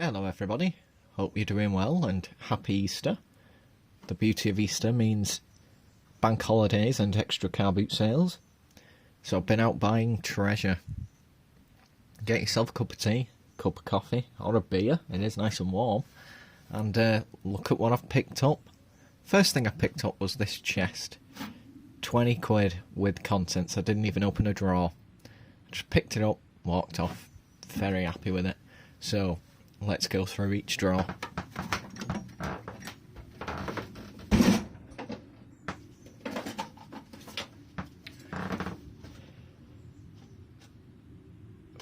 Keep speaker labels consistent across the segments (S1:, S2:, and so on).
S1: Hello everybody, hope you're doing well and happy Easter. The beauty of Easter means bank holidays and extra car boot sales. So I've been out buying treasure. Get yourself a cup of tea, cup of coffee or a beer, it is nice and warm, and look at what I've picked up. First thing I picked up was this chest. 20 quid with contents. I didn't even open a drawer. I just picked it up, walked off, very happy with it. So let's go through each drawer.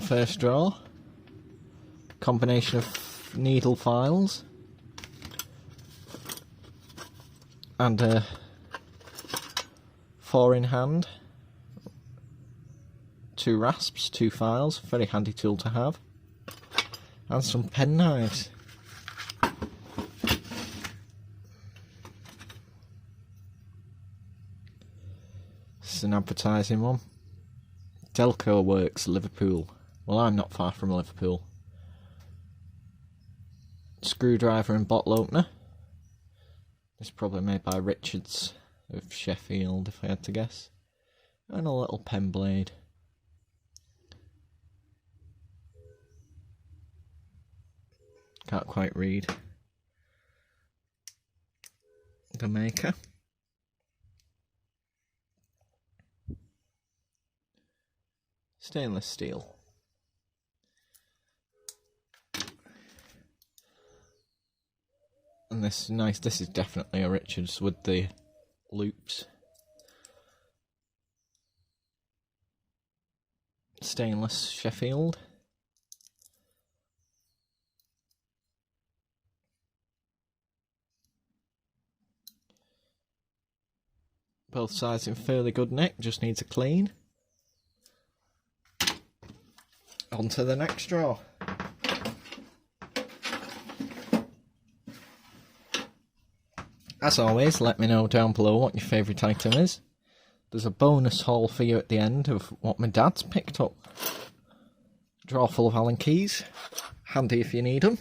S1: First drawer, combination of needle files and a 4-in-hand, 2 rasps, 2 files, very handy tool to have, and some pen knives. This is an advertising one. Delco Works, Liverpool. Well, I'm not far from Liverpool. Screwdriver and bottle opener. This is probably made by Richards of Sheffield, if I had to guess. And a little pen blade. Can't quite read the maker. Stainless steel. And this is nice, this is definitely a Richards with the loops. Stainless Sheffield. Both sides in fairly good nick, just needs a clean. On to the next drawer. As always, let me know down below what your favourite item is. There's a bonus haul for you at the end of what my dad's picked up. Drawer full of Allen keys, handy if you need them.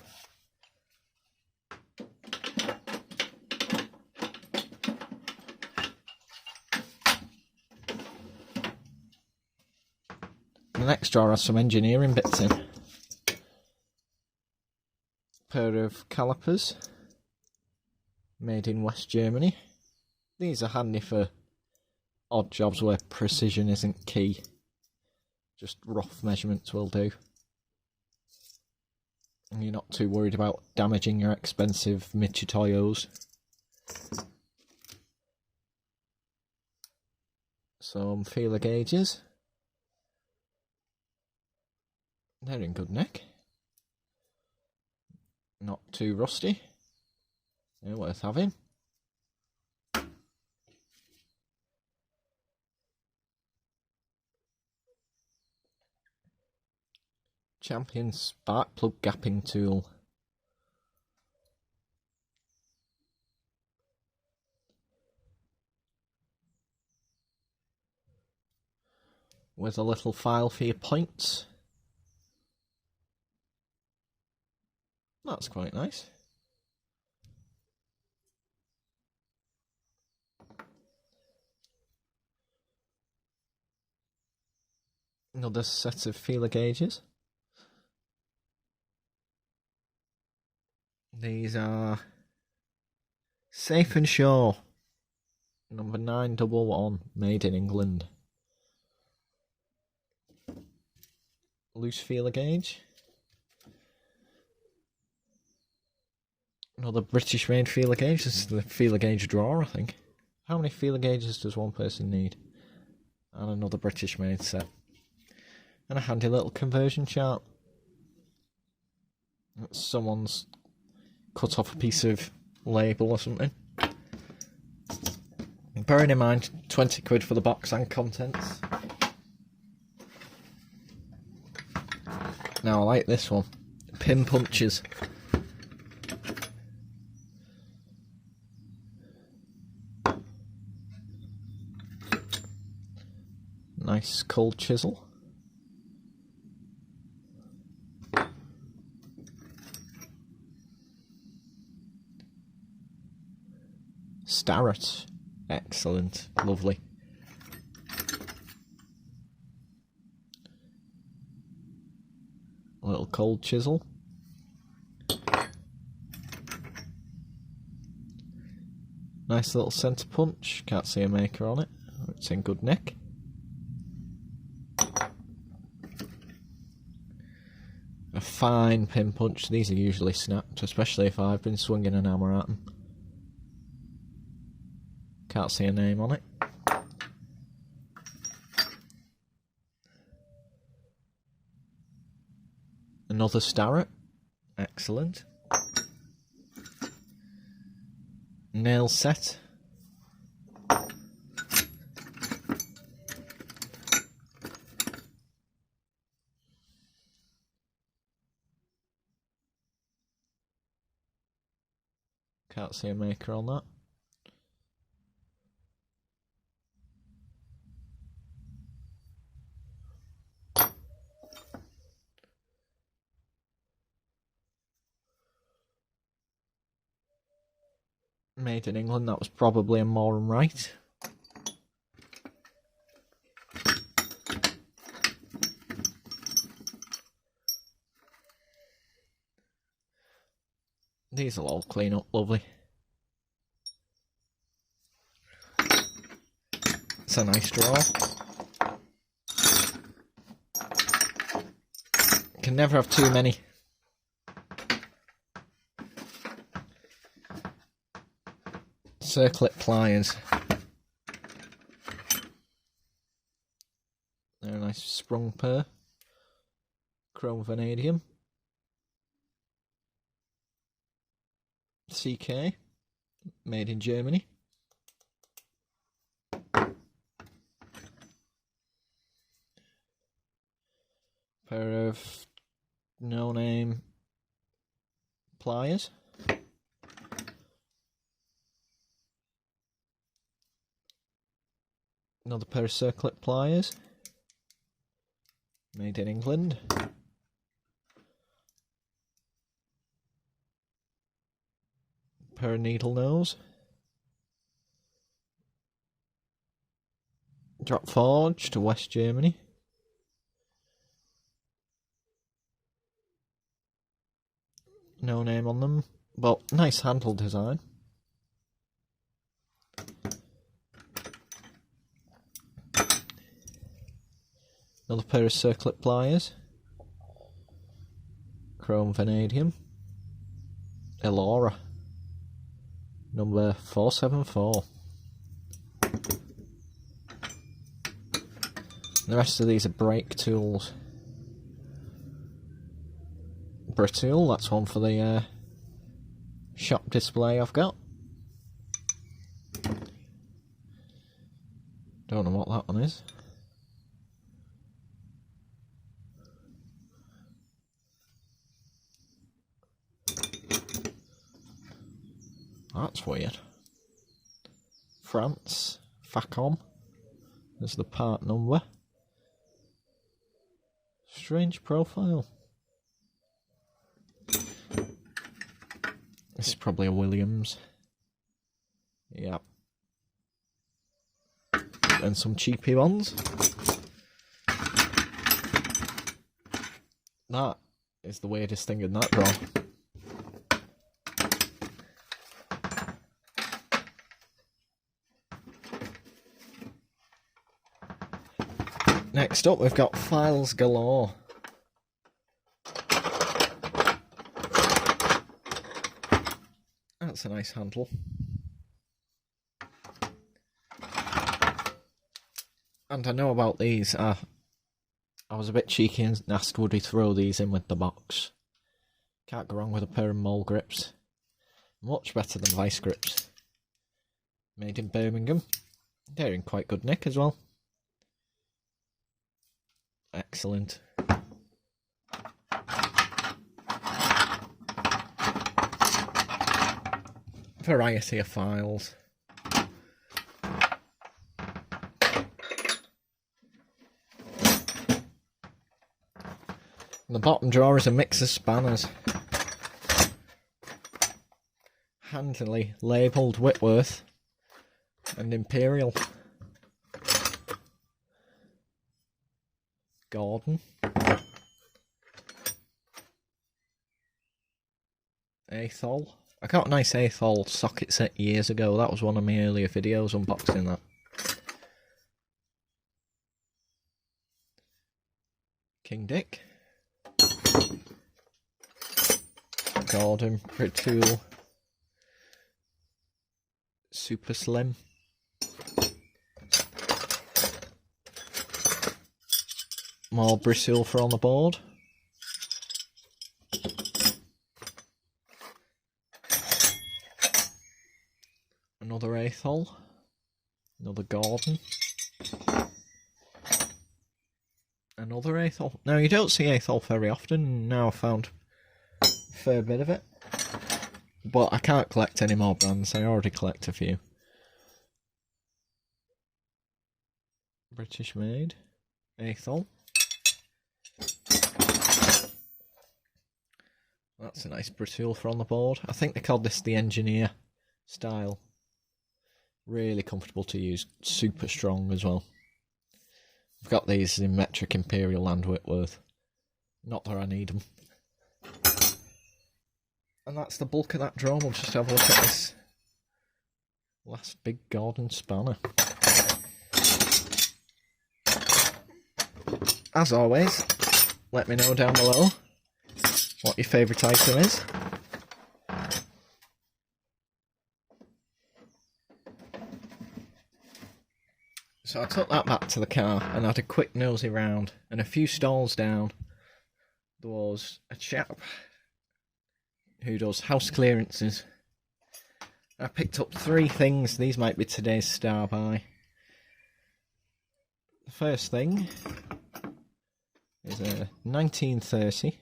S1: The next drawer has some engineering bits in. Pair of calipers, made in West Germany. These are handy for odd jobs where precision isn't key. Just rough measurements will do. And you're not too worried about damaging your expensive Michitoyos. Some feeler gauges. They're in good nick. Not too rusty. They're worth having. Champion spark plug gapping tool. With a little file for your points. That's quite nice. Another set of feeler gauges. These are Safe and Sure, number 911, made in England. Loose feeler gauge. Another British made feeler gauge. This is the feeler gauge drawer, I think. How many feeler gauges does one person need? And another British made set. And a handy little conversion chart. Someone's cut off a piece of label or something. Bearing in mind, 20 quid for the box and contents. Now I like this one. Pin punches. Nice cold chisel. Starrett. Excellent. Lovely. A little cold chisel. Nice little centre punch. Can't see a maker on it. It's in good nick. A fine pin punch. These are usually snapped, especially if I've been swinging an hammer at them. Can't see a name on it. Another Starrett. Excellent. Nail set. Can't see a maker on that. Made in England, that was probably a more and right. These will all clean up lovely. It's a nice draw. Can never have too many. Circlet pliers. They're a nice sprung pair. Chrome vanadium. CK. Made in Germany. Pair of no-name pliers. Another pair of circlet pliers, made in England. Pair of needle nose. Drop forge to West Germany. No name on them, but nice handle design. Another pair of circlet pliers. Chrome vanadium. Elora. Number 474. The rest of these are brake tools. Brittle, that's one for the shop display I've got. Don't know what that one is. That's weird. France, Facom. There's the part number. Strange profile. This is probably a Williams. Yep. And some cheapy ones. That is the weirdest thing in that drawer. Next up, we've got files galore. That's a nice handle. And I know about these. I was a bit cheeky and asked would he throw these in with the box. Can't go wrong with a pair of mole grips. Much better than vice grips. Made in Birmingham. They're in quite good nick as well. Excellent. Variety of files. The bottom drawer is a mix of spanners. Handily labelled Whitworth. and Imperial. Gordon. Athol. I got a nice Athol socket set years ago. That was one of my earlier videos unboxing that. King Dick. Gordon. Britool. Super Slim. More Brissilfer on the board. Another Athol. Another Gordon. Another Athol. Now, you don't see Athol very often. Now I've found a fair bit of it. But I can't collect any more brands. I already collect a few. British made. Athol. That's a nice Brissilfer on the board. I think they called this the Engineer style. Really comfortable to use. Super strong as well. I've got these in metric Imperial and Whitworth. Not that I need them. And that's the bulk of that draw. We'll just have a look at this last big Gordon spanner. As always, let me know down below what your favourite item is. So I took that back to the car and had a quick nosy round, and a few stalls down there was a chap who does house clearances. I picked up 3 things. These might be today's star buy. The first thing is a 1930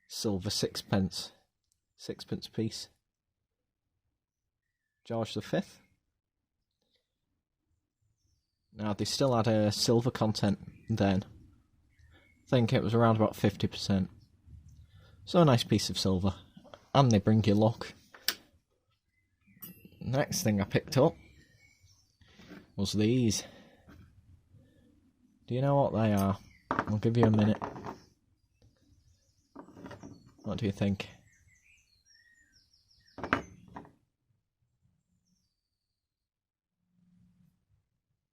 S1: silver sixpence piece. George V. Now, they still had a silver content then. I think it was around about 50%. So a nice piece of silver. And they bring you luck. Next thing I picked up was these. Do you know what they are? I'll give you a minute. What do you think?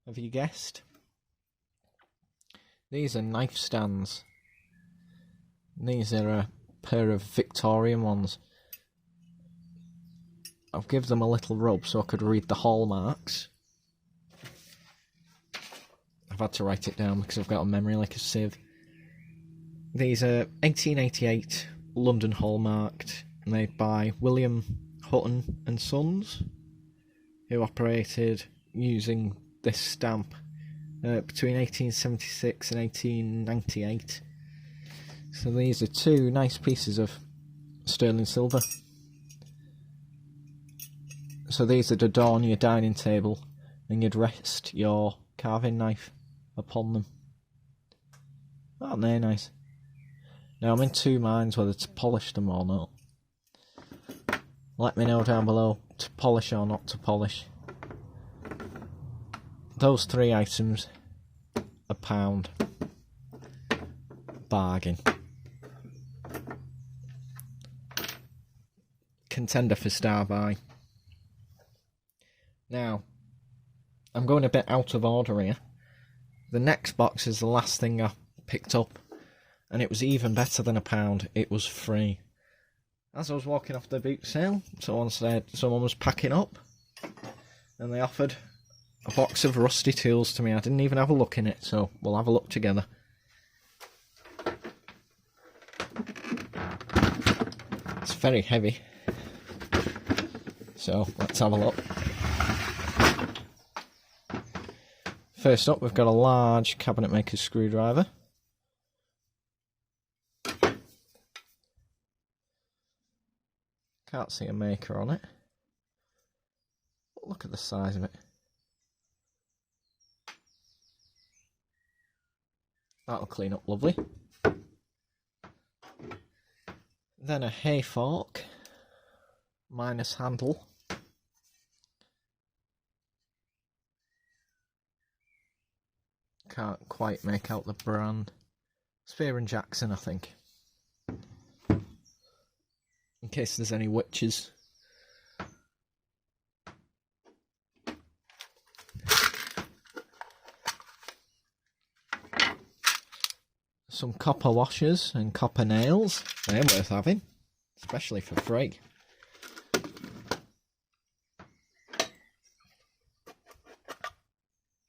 S1: Have you guessed? These are knife stands. These are a pair of Victorian ones. I'll give them a little rub so I could read the hallmarks. I've had to write it down because I've got a memory like a sieve. These are 1888 London hallmarked, made by William Hutton and Sons, who operated using this stamp between 1876 and 1898. So these are 2 nice pieces of sterling silver. So these would adorn your dining table and you'd rest your carving knife upon them. Aren't they nice? Now I'm in 2 minds whether to polish them or not. Let me know down below to polish or not to polish. Those 3 items, £1. Bargain. Contender for star buy. Now, I'm going a bit out of order here. The next box is the last thing I picked up, and it was even better than £1. It was free. As I was walking off the boot sale, someone said someone was packing up, and they offered a box of rusty tools to me. I didn't even have a look in it, so we'll have a look together. It's very heavy, so let's have a look. First up, we've got a large cabinet maker's screwdriver. Can't see a maker on it. Look at the size of it. That'll clean up lovely. Then a hay fork, minus handle. Can't quite make out the brand. Spear & Jackson, I think. In case there's any witches. Some copper washers and copper nails. They're worth having, especially for free.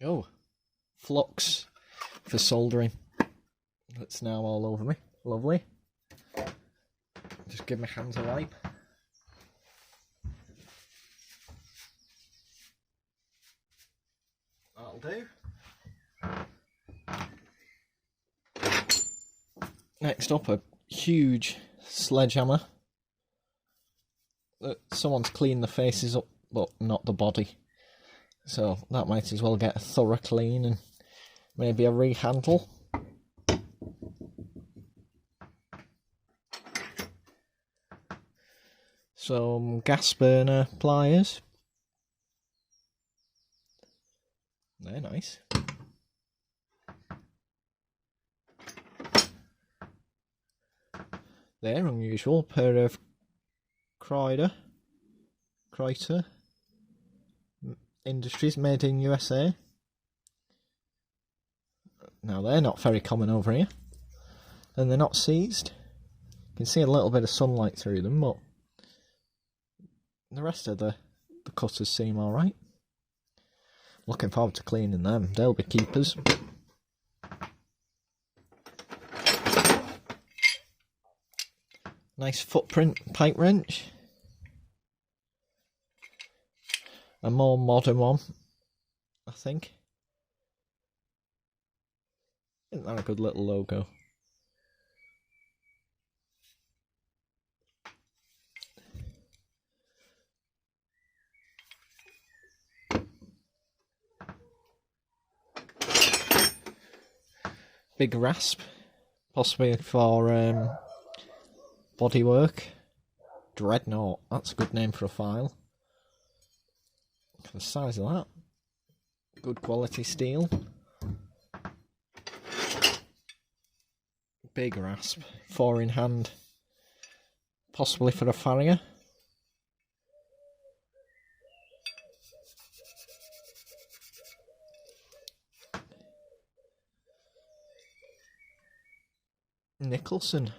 S1: Oh, flux for soldering. That's now all over me. Lovely. Just give my hands a wipe. That'll do. Next up, a huge sledgehammer that someone's cleaned the faces up, but not the body. So that might as well get a thorough clean and maybe a rehandle. Some gas burner pliers. They're nice. They're unusual. Pair of Kreider Industries, made in USA. Now they're not very common over here, and they're not seized. You can see a little bit of sunlight through them, but the rest of the cutters seem alright. Looking forward to cleaning them. They'll be keepers. Nice footprint pipe wrench. A more modern one, I think. Isn't that a good little logo? Big rasp, possibly for bodywork. Dreadnought, that's a good name for a file. For the size of that, good quality steel. Big rasp, 4 in hand, possibly for a farrier. Nicholson,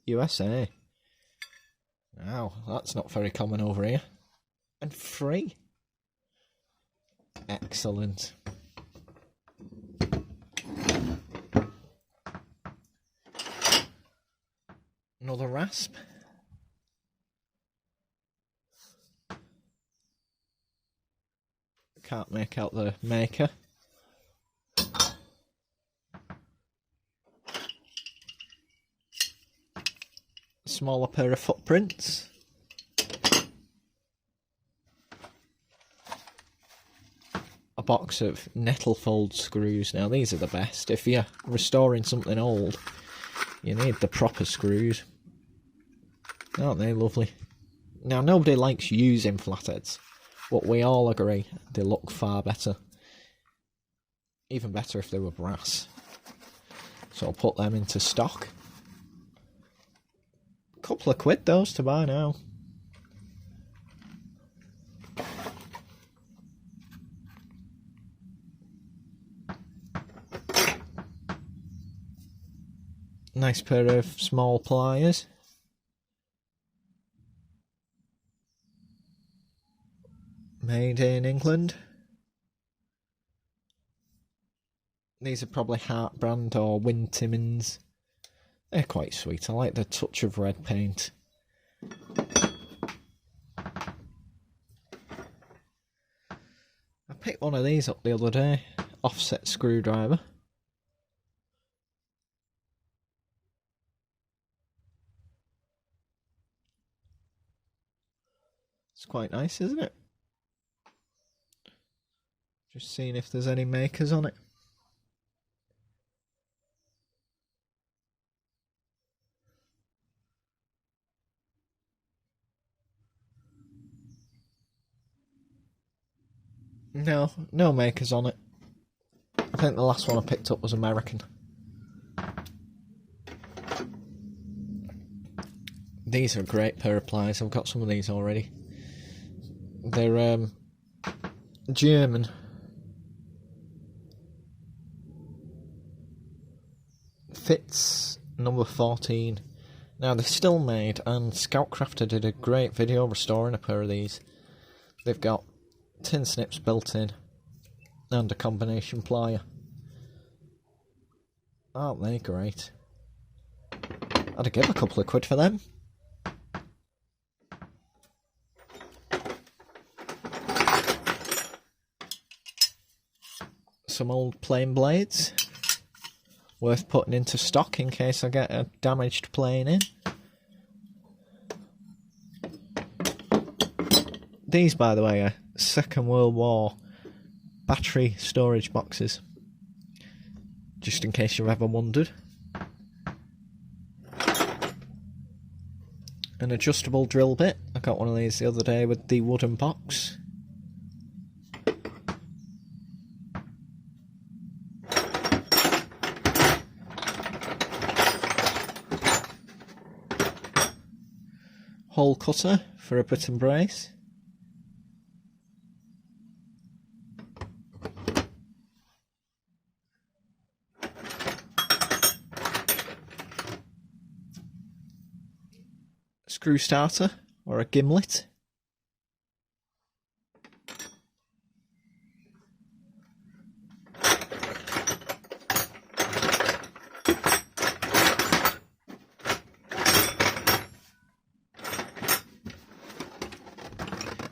S1: USA. Wow, that's not very common over here. And free. Excellent. Another rasp. Can't make out the maker. Smaller pair of footprints. A box of Nettlefold screws. Now these are the best. If you're restoring something old, you need the proper screws. Aren't they lovely? Now nobody likes using flatheads, but we all agree they look far better. Even better if they were brass. So I'll put them into stock. Couple of quid those to buy now. Nice pair of small pliers. Made in England. These are probably Hart brand or Win Timmins. They're quite sweet. I like the touch of red paint. I picked one of these up the other day. Offset screwdriver. It's quite nice, isn't it? Just seeing if there's any makers on it. No makers on it. I think the last one I picked up was American. These are a great pair of pliers. I've got some of these already. They're German. Fitz number 14. Now they're still made, and Scoutcrafter did a great video restoring a pair of these. They've got tin snips built in and a combination plier. Aren't they great? I'd give a couple of quid for them. Some old plain blades, worth putting into stock in case I get a damaged plane in. These, by the way, are Second World War battery storage boxes, just in case you've ever wondered. An adjustable drill bit. I got one of these the other day with the wooden box. Hole cutter for a bit and brace. Screw starter or a gimlet.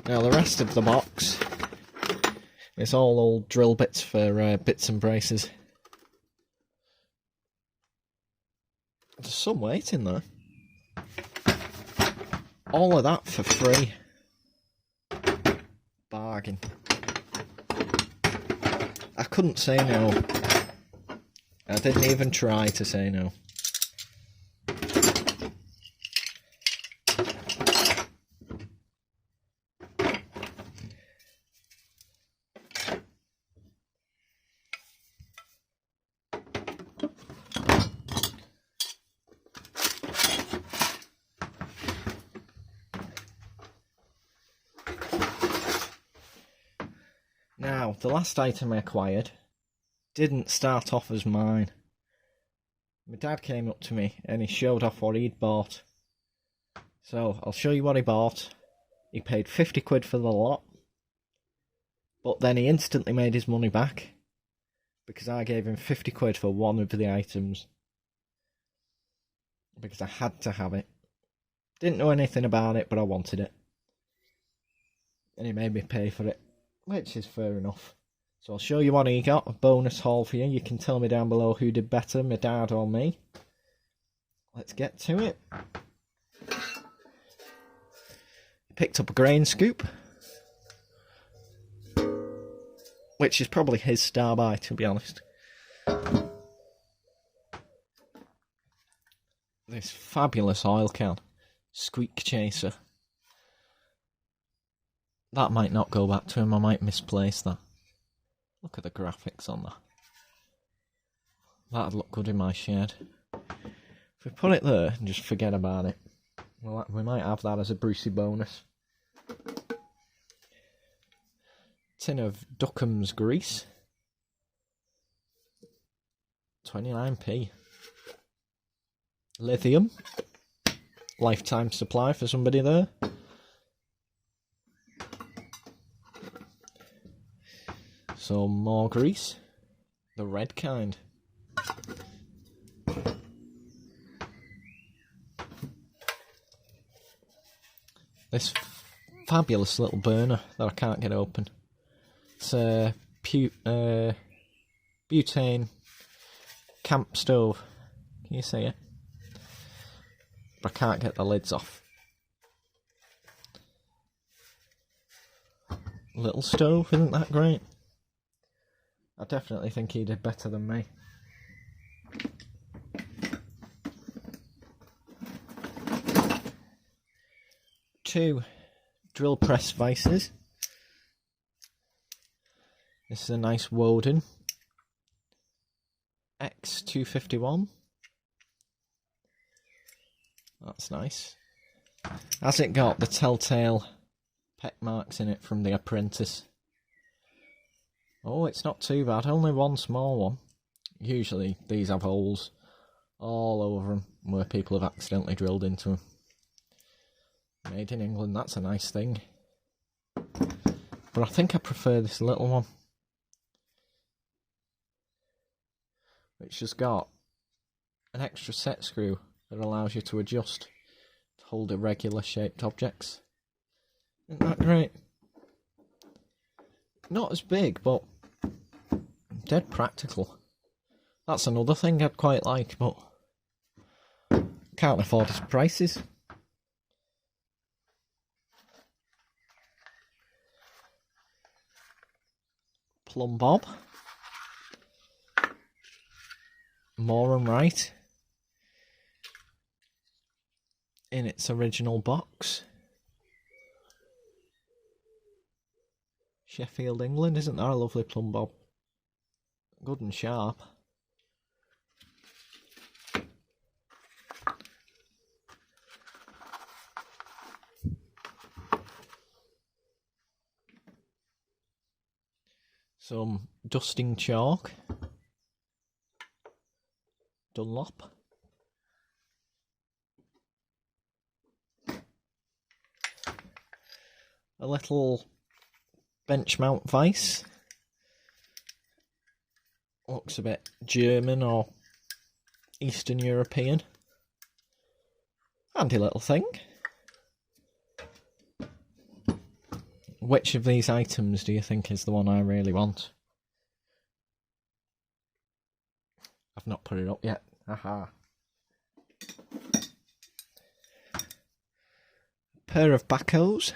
S1: Now the rest of the box is all old drill bits for bits and braces. There's some weight in there. All of that for free. Bargain. I couldn't say no. I didn't even try to say no. Now, the last item I acquired didn't start off as mine. My dad came up to me and he showed off what he'd bought. So, I'll show you what he bought. He paid 50 quid for the lot. But then he instantly made his money back, because I gave him 50 quid for one of the items. Because I had to have it. Didn't know anything about it, but I wanted it. And he made me pay for it, which is fair enough. So I'll show you what he got, a bonus haul for you. You can tell me down below who did better, my dad or me. Let's get to it. Picked up a grain scoop, which is probably his star buy, to be honest. This fabulous oil can, squeak chaser. That might not go back to him, I might misplace that. Look at the graphics on that. That'd look good in my shed. If we put it there and just forget about it, well, we might have that as a Brucey bonus. Tin of Duckham's grease. 29p. Lithium. Lifetime supply for somebody there. So more grease, the red kind. This fabulous little burner that I can't get open. It's a butane camp stove. Can you see it? But I can't get the lids off. Little stove, isn't that great? I definitely think he did better than me. Two drill press vices. This is a nice Woden X251. That's nice. Has it got the telltale peck marks in it from The Apprentice? Oh, it's not too bad. Only one small one. Usually these have holes all over them where people have accidentally drilled into them. Made in England, that's a nice thing. But I think I prefer this little one, which has got an extra set screw that allows you to adjust to hold irregular shaped objects. Isn't that great? Not as big, but dead practical. That's another thing I'd quite like, but can't afford its prices. Plumb Bob. More and right. In its original box. Sheffield, England. Isn't that a lovely plumb bob? Good and sharp. Some dusting chalk. Dunlop. A little bench mount vise. Looks a bit German or Eastern European. Handy little thing. Which of these items do you think is the one I really want? I've not put it up yet. Aha. Pair of backhoes.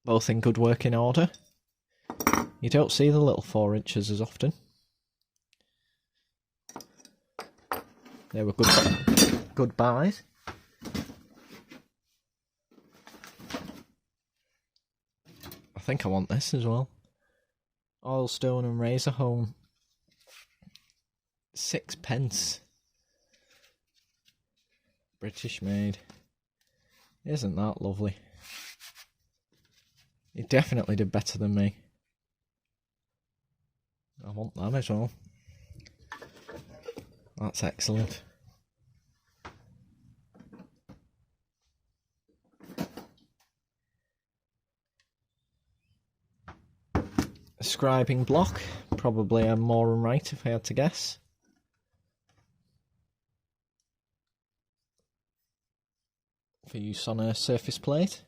S1: Both in good working order. You don't see the little 4 inches as often. They were good buys. I think I want this as well. Oilstone and razor home. 6p. British made. Isn't that lovely? You definitely did better than me. I want that as well. That's excellent. A scribing block. Probably a more and right if I had to guess. For use on a surface plate.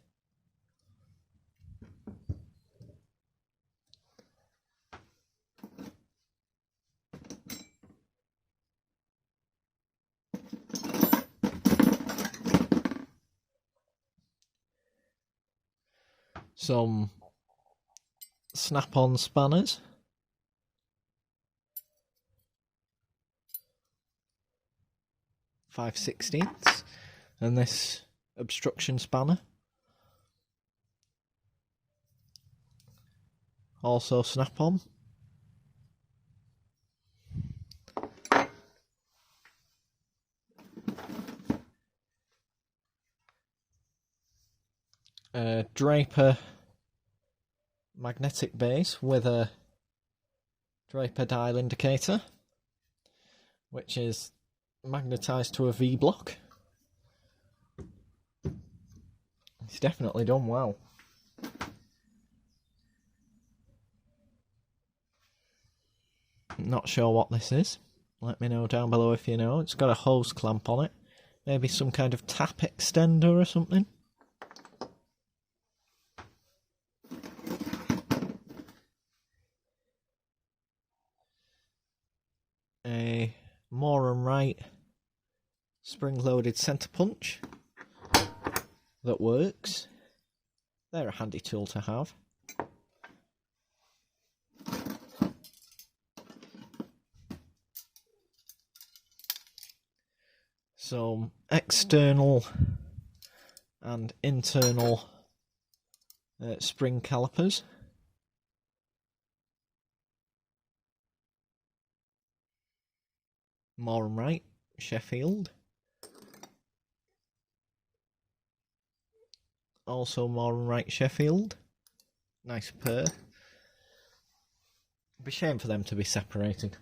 S1: Some snap-on spanners. .5/16, and this obstruction spanner. Also snap-on. A Draper magnetic base with a Draper dial indicator, which is magnetised to a V block. It's definitely done well. Not sure what this is. Let me know down below if you know. It's got a hose clamp on it. Maybe some kind of tap extender or something. A Moore and Wright spring-loaded centre punch that works. They're a handy tool to have. Some external and internal spring calipers. More and right, Sheffield. Also more and right, Sheffield. Nice pair. It'd be a shame for them to be separated.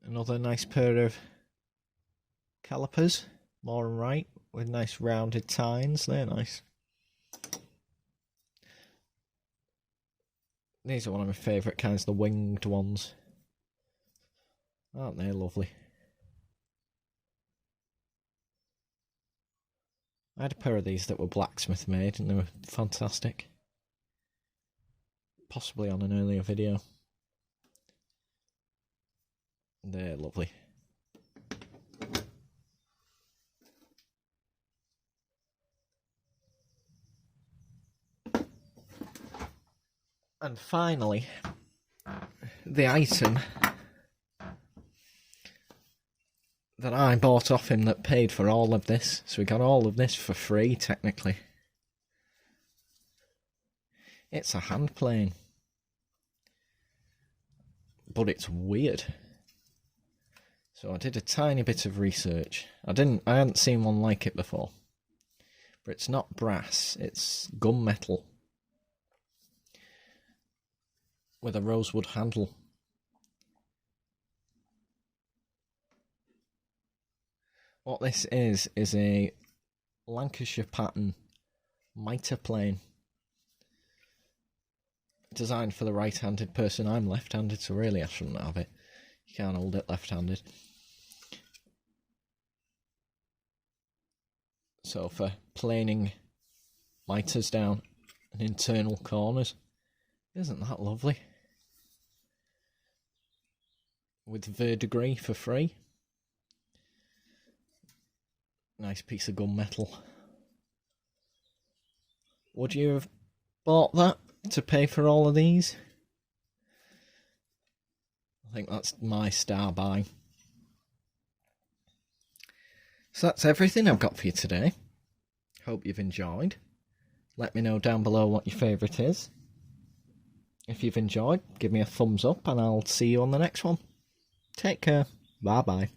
S1: Another nice pair of calipers, more and right, with nice rounded tines. They're nice. These are one of my favourite kinds, the winged ones. Aren't they lovely? I had a pair of these that were blacksmith made and they were fantastic. Possibly on an earlier video. They're lovely. And finally, the item that I bought off him that paid for all of this. So we got all of this for free, technically. It's a hand plane. But it's weird. So I did a tiny bit of research. I hadn't seen one like it before. But it's not brass, it's gunmetal. With a rosewood handle. What this is a Lancashire pattern mitre plane. Designed for the right-handed person. I'm left-handed, so really I shouldn't have it. You can't hold it left-handed. So for planing mitres down and internal corners. Isn't that lovely? With verdigris for free. Nice piece of gunmetal. Would you have bought that to pay for all of these? I think that's my star buy. So that's everything I've got for you today. Hope you've enjoyed. Let me know down below what your favourite is. If you've enjoyed, give me a thumbs up and I'll see you on the next one. Take care. Bye bye.